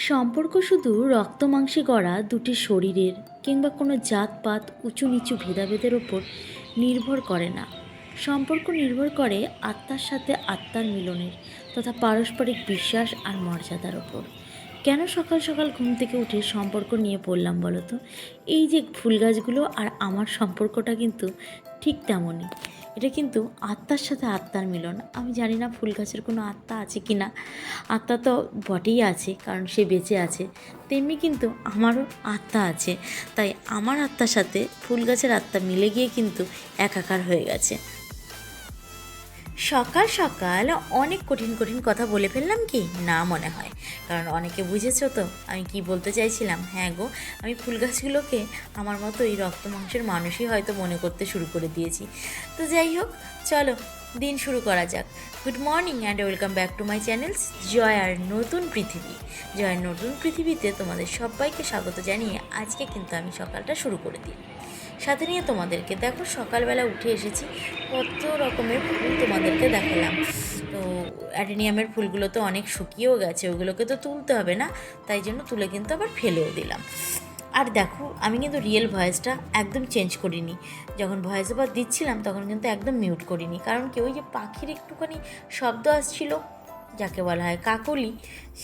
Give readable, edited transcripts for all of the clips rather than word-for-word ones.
সম্পর্ক শুধু রক্ত মাংসে গড়া দুটি শরীরের কিংবা কোনো জাতপাত উঁচু নিচু ভেদাভেদের ওপর নির্ভর করে না। সম্পর্ক নির্ভর করে আত্মার সাথে আত্মার মিলনের তথা পারস্পরিক বিশ্বাস আর মর্যাদার ওপর। কেন সকাল সকাল ঘুম থেকে উঠে সম্পর্ক নিয়ে পড়লাম বলো তো? এই যে ফুল গাছগুলো আর আমার সম্পর্কটা কিন্তু ঠিক তেমনই। এটা কিন্তু আত্মার সাথে আত্মার মিলন। আমি জানি না ফুল গাছের কোনো আত্মা আছে কি না, আত্মা তো বটেই আছে কারণ সে বেঁচে আছে, তেমনি কিন্তু আমারও আত্মা আছে। তাই আমার আত্মার সাথে ফুল গাছের আত্মা মিলে গিয়ে কিন্তু একাকার হয়ে গেছে। সকাল সকাল অনেক কঠিন কঠিন কথা বলে ফেললাম কি না মনে হয়, কারণ অনেকে বুঝেছো তো আমি কি বলতে চাইছিলাম। হ্যাঁ গো, আমি ফুল গাছগুলোকে আমার মতো এই রক্ত মাংসের মানুষই হয়তো মনে করতে শুরু করে দিয়েছি। তো যাই হোক, চলো দিন শুরু করা যাক। Good morning and welcome back to my channels জয়ার নতুন পৃথিবী। জয়ার নতুন পৃথিবীতে তোমাদের সবাইকে স্বাগত জানিয়ে আজকে কিন্তু আমি সকালটা শুরু করে দিই সাথে নিয়ে তোমাদেরকে। দেখো সকালবেলা উঠে এসেছি, কত রকমের ফুল তোমাদেরকে দেখালাম। তো অ্যাডেনিয়ামের ফুলগুলো তো অনেক শুকিয়েও গেছে, ওগুলোকে তো তুলতে হবে না, তাই জন্য তুলে কিন্তু আবার ফেলেও দিলাম। আর দেখো আমি কিন্তু রিয়েল ভয়েসটা একদম চেঞ্জ করিনি, যখন ভয়েস ওভার দিচ্ছিলাম তখন কিন্তু একদম মিউট করিনি, কারণ কি ওই যে পাখির একটুখানি শব্দ আসছিল যাকে বলা হয় কাকলি,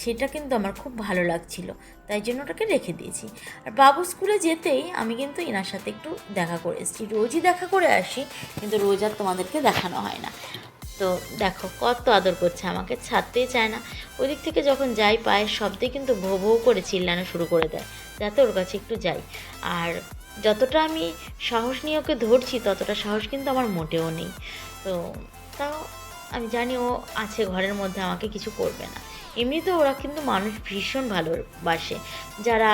সেটা কিন্তু আমার খুব ভালো লাগছিল, তাই জন্য ওটাকে রেখে দিয়েছি। আর বাবু স্কুলে যেতেই আমি কিন্তু এনার সাথে একটু দেখা করে এসেছি, রোজই দেখা করে আসি কিন্তু রোজ আর তোমাদেরকে দেখানো হয় না। তো দেখো কত আদর করছে, আমাকে ছাড়তেই চায় না। ওই দিক থেকে যখন যাই পায়ের শব্দে কিন্তু ভো ভো করে চিল্লানো শুরু করে দেয়, যাতে ওর কাছে একটু যাই। আর যতটা আমি সাহস নিয়ে ওকে ধরছি ততটা সাহস কিন্তু আমার মোটেও নেই। তো তাও আমি জানি ও আছে ঘরের মধ্যে, আমাকে কিছু করবে না। এমনিতে ওরা কিন্তু মানুষ ভীষণ ভালোবাসে, যারা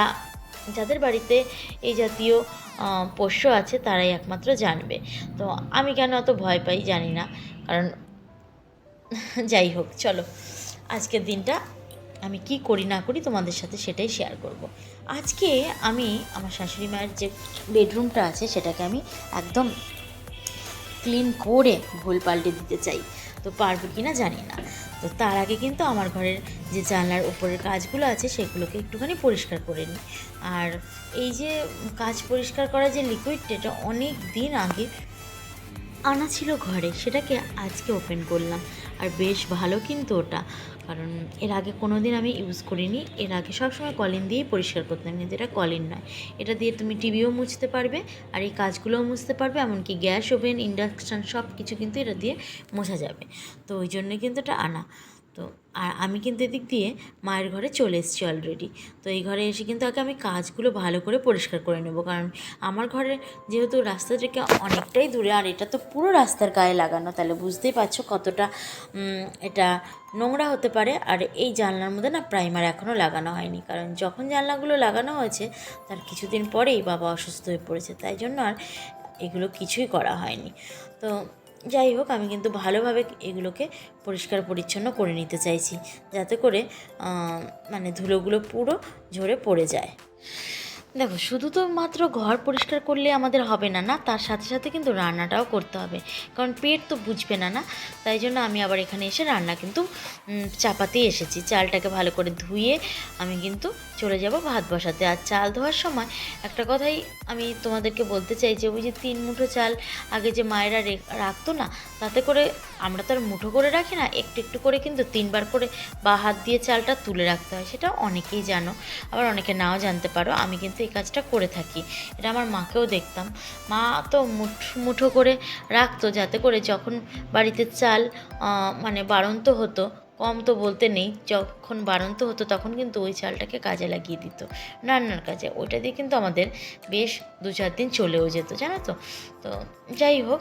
যাদের বাড়িতে এই জাতীয় পোষ্য আছে তারাই একমাত্র জানবে। তো আমি কেন এত ভয় পাই জানি না, কারণ যাই হোক চলো আজকের দিনটা আমি কি করি না করি তোমাদের সাথে সেটাই শেয়ার করব। আজকে আমি আমার শাশুড়ি মায়ের যে বেডরুমটা আছে সেটাকে আমি একদম ক্লিন করে ভুল পাল্টে দিতে চাই, তো পারবো কি না জানি না। তো তার আগে কিন্তু আমার ঘরের যে জানলার উপরের কাজগুলো আছে সেগুলোকে একটুখানি পরিষ্কার করে নিই। আর এই যে কাজ পরিষ্কার করা যে লিকুইডটা, এটা অনেক দিন আগে আনা ছিল ঘরে, সেটাকে আজকে ওপেন করলাম। আর বেশ ভালো কিন্তু ওটা, কারণ এর আগে কোনো দিন আমি ইউজ করিনি। এর আগে সবসময় কলিন দিয়েই পরিষ্কার করতাম, কিন্তু এটা কলিন নয়। এটা দিয়ে তুমি টিভিও মুছতে পারবে আর এই কাজগুলোও মুছতে পারবে, এমনকি গ্যাস ওভেন ইন্ডাকশান সব কিছু কিন্তু এটা দিয়ে মোছা যাবে। তো ওই জন্যই কিন্তু এটা আনা। তো আর আমি কিন্তু এদিক দিয়ে মায়ের ঘরে চলে এসেছি অলরেডি। তো এই ঘরে এসে কিন্তু আগে আমি কাজগুলো ভালো করে পরিষ্কার করে নেব, কারণ আমার ঘরে যেহেতু রাস্তা থেকে অনেকটাই দূরে, আর এটা তো পুরো রাস্তার গায়ে লাগানো, তাহলে বুঝতেই পারছো কতটা এটা নোংরা হতে পারে। আর এই জানলার মধ্যে না প্রাইমার এখনও লাগানো হয়নি, কারণ যখন জানলাগুলো লাগানো হয়েছে তার কিছুদিন পরেই বাবা অসুস্থ হয়ে পড়েছে, তাই জন্য আর এগুলো কিছুই করা হয়নি। তো যাই হোক, আমি কিন্তু ভালোভাবে এগুলোকে পরিষ্কার পরিচ্ছন্ন করে নিতে চাইছি, যাতে করে মানে ধুলোগুলো পুরো ঝরে পড়ে যায়। দেখো শুধু তো মাত্র ঘর পরিষ্কার করলে আমাদের হবে না, না তার সাথে সাথে কিন্তু রান্নাটাও করতে হবে, কারণ পেট তো বুঝবে না, না তাই জন্য আমি আবার এখানে এসে রান্না কিন্তু চাপাতেই এসেছি। চালটাকে ভালো করে ধুয়ে আমি কিন্তু চলে যাব ভাত বসাতে। আর চাল ধোয়ার সময় একটা কথাই আমি তোমাদেরকে বলতে চাই, যে ওই যে 3 মুঠো চাল আগে যে মায়েরা রাখতো না, তাতে করে আমরা তো আর মুঠো করে রাখি না, একটু একটু করে কিন্তু 3বার করে বা হাত দিয়ে চালটা তুলে রাখতে হয়। সেটা অনেকেই জানো, আবার অনেকে নাও জানতে পারো। আমি কিন্তু এই কাজটা করে থাকি, এটা আমার মাকেও দেখতাম। মা তো মুঠো করে রাখতো, যাতে করে যখন বাড়িতে চাল মানে বাড়ন্ত হতো, কম তো বলতে নেই, যখন বাড়ন্ত হতো তখন কিন্তু ওই চালটাকে কাজে লাগিয়ে দিত রান্নার কাজে। ওইটা দিয়ে কিন্তু আমাদের বেশ 2-4 দিন চলেও যেত, জানো তো। তো যাই হোক,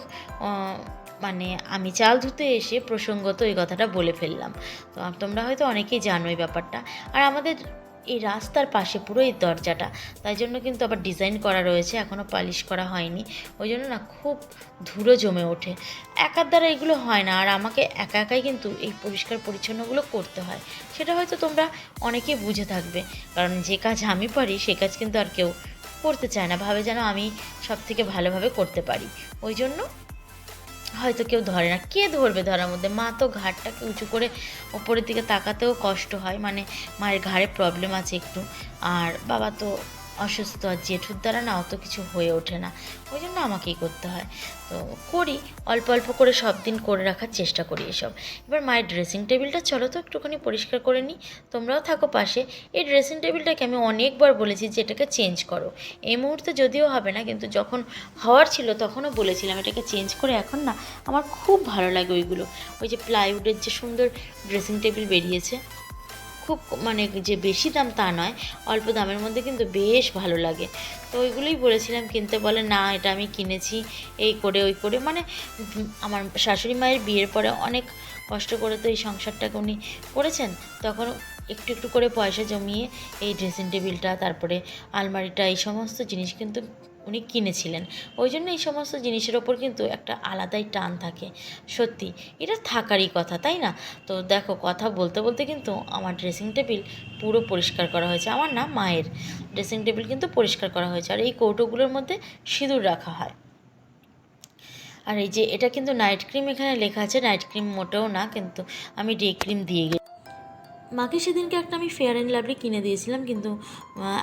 মানে আমি চাল ধুতে এসে প্রসঙ্গত এই কথাটা বলে ফেললাম। তো তোমরা হয়তো অনেকেই জানো এই ব্যাপারটা। আর আমাদের এই রাস্তার পাশে পুরো এই দরজাটা, তাই জন্য কিন্তু আবার ডিজাইন করা রয়েছে, এখনও পালিশ করা হয়নি, ওই জন্য না খুব ধুলো জমে ওঠে। একার দ্বারা এগুলো হয় না, আর আমাকে একা একাই কিন্তু এই পরিষ্কার পরিচ্ছন্নগুলো করতে হয়। সেটা হয়তো তোমরা অনেকেই বুঝে থাকবে, কারণ যে কাজ আমি পারি সে কাজ কিন্তু আর কেউ করতে চায় না, ভাবে যেন আমি সব থেকে ভালোভাবে করতে পারি। ওই জন্য হয়তো কেউ ধরে না, কে ধরবে ধরার মধ্যে? মা তো ঘাড়টাকে উঁচু করে ওপরের দিকে তাকাতেও কষ্ট হয়, মানে মায়ের ঘাড়ে প্রবলেম আছে একটু। আর বাবা তো অসুস্থ, আর জেঠুর দ্বারা না অত কিছু হয়ে ওঠে না, ওই জন্য আমাকেই করতে হয়। তো করি, অল্প অল্প করে সব দিন করে রাখার চেষ্টা করি এসব। এবার মায়ের ড্রেসিং টেবিলটা চলো তো একটুখানি পরিষ্কার করে নিই, তোমরাও থাকো পাশে। এই ড্রেসিং টেবিলটাকে আমি অনেকবার বলেছি যে এটাকে চেঞ্জ করো। এই মুহূর্তে যদিও হবে না, কিন্তু যখন হওয়ার ছিল তখনও বলেছিলাম এটাকে চেঞ্জ করে। এখন না আমার খুব ভালো লাগে ওইগুলো, ওই যে প্লাইউডের যে সুন্দর ড্রেসিং টেবিল বেরিয়েছে, খুব মানে যে বেশি দাম তা নয়, অল্প দামের মধ্যে কিন্তু বেশ ভালো লাগে। তো ওইগুলোই বলেছিলাম কিনতে, বলে না এটা আমি কিনেছি এই করে ওই করে, মানে আমার শাশুড়ি মায়ের বিয়ের পরে অনেক কষ্ট করে তো এই সংসারটাকে উনি করেছেন, তখন একটু একটু করে পয়সা জমিয়ে এই ড্রেসিং টেবিলটা, তারপরে আলমারিটা, এই সমস্ত জিনিস কিন্তু উনি কিনেছিলেন। ওই জন্য এই সমস্ত জিনিসের ওপর কিন্তু একটা আলাদাই টান থাকে। সত্যি এটা থাকারই কথা, তাই না? তো দেখো, কথা বলতে বলতে কিন্তু আমার ড্রেসিং টেবিল পুরো পরিষ্কার করা হয়েছে। আমার না, মায়ের ড্রেসিং টেবিল কিন্তু পরিষ্কার করা হয়েছে। আর এই কৌটোগুলোর মধ্যে সিঁদুর রাখা হয়। আর এই যে এটা কিন্তু নাইট ক্রিম, এখানে লেখা আছে নাইট ক্রিম মোটেও না, কিন্তু আমি ডে ক্রিম দিয়ে গেছি। মাকে সেদিনকে একটা আমি ফেয়ার অ্যান্ড লাভলি কিনে দিয়েছিলাম, কিন্তু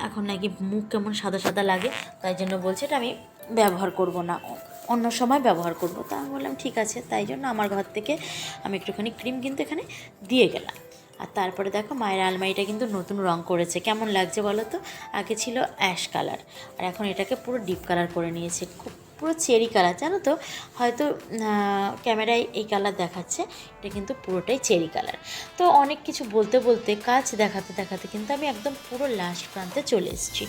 এখন নাকি মুখ কেমন সাদা সাদা লাগে, তাই জন্য বলছে এটা আমি ব্যবহার করব না, অন্য সময় ব্যবহার করব। তা আমি বললাম ঠিক আছে, তাই জন্য আমার ঘর থেকে আমি একটুখানি ক্রিম কিন্তু এখানে দিয়ে গেলাম। আর তারপরে দেখো, মায়ের আলমারিটা কিন্তু নতুন রং করেছে, কেমন লাগছে বলো তো? আগে ছিল অ্যাশ কালার, আর এখন এটাকে পুরো ডিপ কালার করে নিয়েছে, খুব পুরো চেরি কালার, জানো তো? হয়তো ক্যামেরায় এই কালার দেখাচ্ছে, এটা কিন্তু পুরোটাই চেরি কালার। তো অনেক কিছু বলতে বলতে, কাজ দেখাতে দেখাতে কিন্তু আমি একদম পুরো লাস্ট প্রান্তে চলে এসেছি।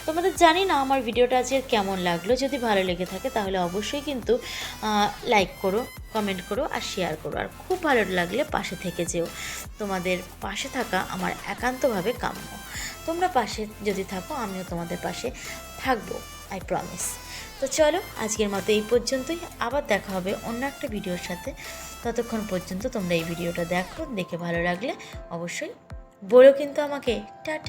তোমাদের জানি না আমার ভিডিওটা আজকে কেমন লাগলো, যদি ভালো লেগে থাকে তাহলে অবশ্যই কিন্তু লাইক করো, কমেন্ট করো আর শেয়ার করো। আর খুব ভালো লাগলে পাশে থেকে যেও, তোমাদের পাশে থাকা আমার একান্তভাবে কাম্য। তোমরা পাশে যদি থাকো, আমিও তোমাদের পাশে থাকবো, আই প্রমিস। তো চলো, আজকের মতো এই পর্যন্তই, আবার দেখা হবে অন্য একটা ভিডিওর সাথে। ততক্ষণ পর্যন্ত তোমরা এই ভিডিওটা দেখো, দেখে ভালো লাগলে অবশ্যই বলো কিন্তু আমাকে টাটা।